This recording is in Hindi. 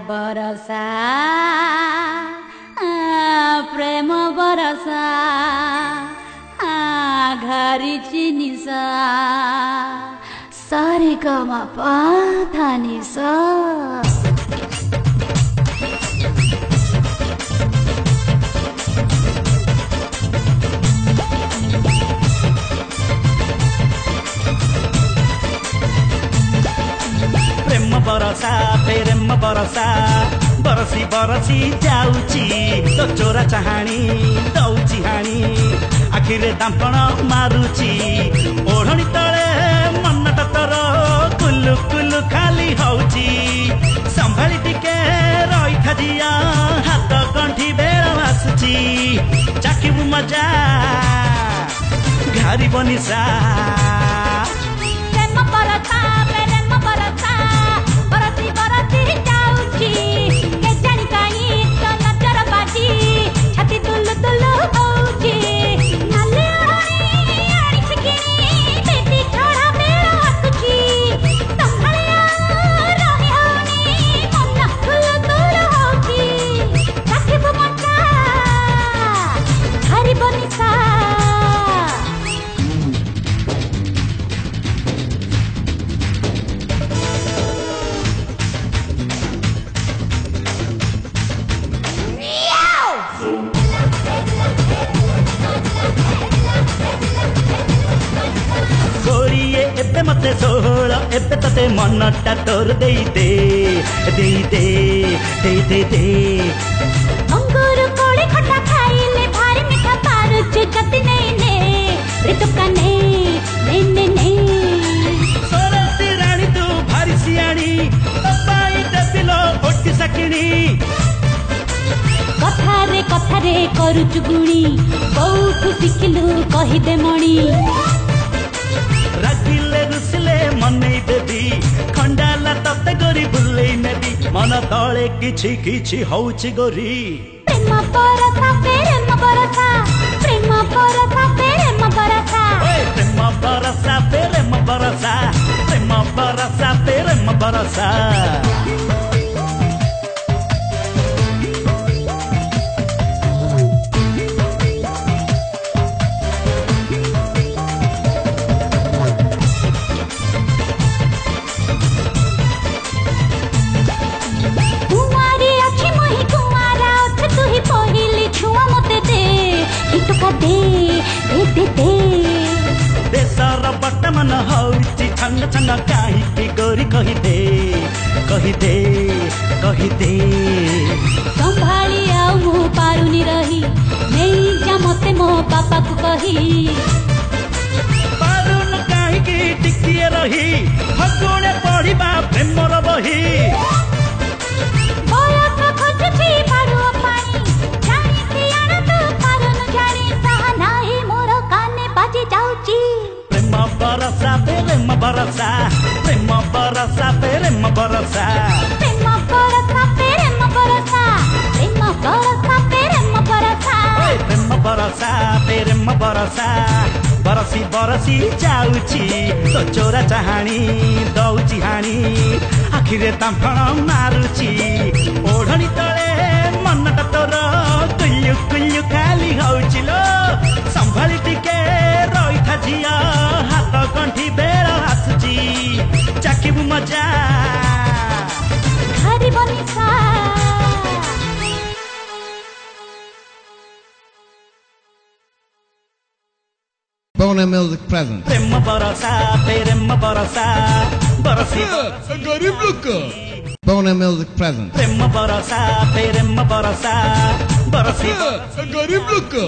बरसा प्रेम बरसा घरी चिनिसा सारे गमा पाथानिसा बरसा प्रेम बरसा बरसी बरसी जाऊची तो चोरा चाहाणी दौची हाणी आखिरे दांपण मारुची ओढ़णी तले मनटा तोर कुलु कुलु खाली हौची संभाली टिके रही था हाथ गंठी बेल आसुची चाखिबु मजा घारी बनिसा मते सोहल एबे तते मनटा तोर देई दे अंगूर कोड़ी खट्टा खाइले भारी मीठा पारुच जति नहीं ने ऋतुका ने सरसी रानी तू भारी सियाणी पाई देबिलो ओटी सकिनी कथारे करुचु गुणी कोठु सिखिलु कहि दे मणी रागिले रुसिले मनै देबी खंडाला तते गोरी बुल्लेई नेबी मन तले किछि किछि होउछि गोरी प्रेम बरसा प्रेम बरसा प्रेम बरसा प्रेम बरसा प्रेम बरसा प्रेम बरसा प्रेम बरसा प्रेम बरसा देशर वर्तमान हौची छन्न छन्न काहीँकी गोरी कहि दे संभाली आउ मु पारुनी रही नहीं जा मते मो पापा को कही पारुन काहीँकी टिकिए रही फगुणे पढ़िबा प्रेमर बही बरसा प्रेम बरसा प्रेम बरसा प्रेम बरसा प्रेम बरसा प्रेम बरसा प्रेम बरसा प्रेम बरसा प्रेम बरसा प्रेम बरसा बरसी बरसी जाऊची तो चोरा चाहाणी दौची हाणी आखिरे तांफण मारुची ओढ़णी तले मनटा तोर कुल्लु कुल्लु खाली हौची लो संभाली टिके रही था झिया हाथ गंठी बेल आसुची चाखिबु मजा घरी बनिसा Boner Music present. प्रेम बरसा प्रेम बरसा बरसी गरीब लोग का Boner Music present. प्रेम बरसा प्रेम बरसा बरसी गरीब लोग का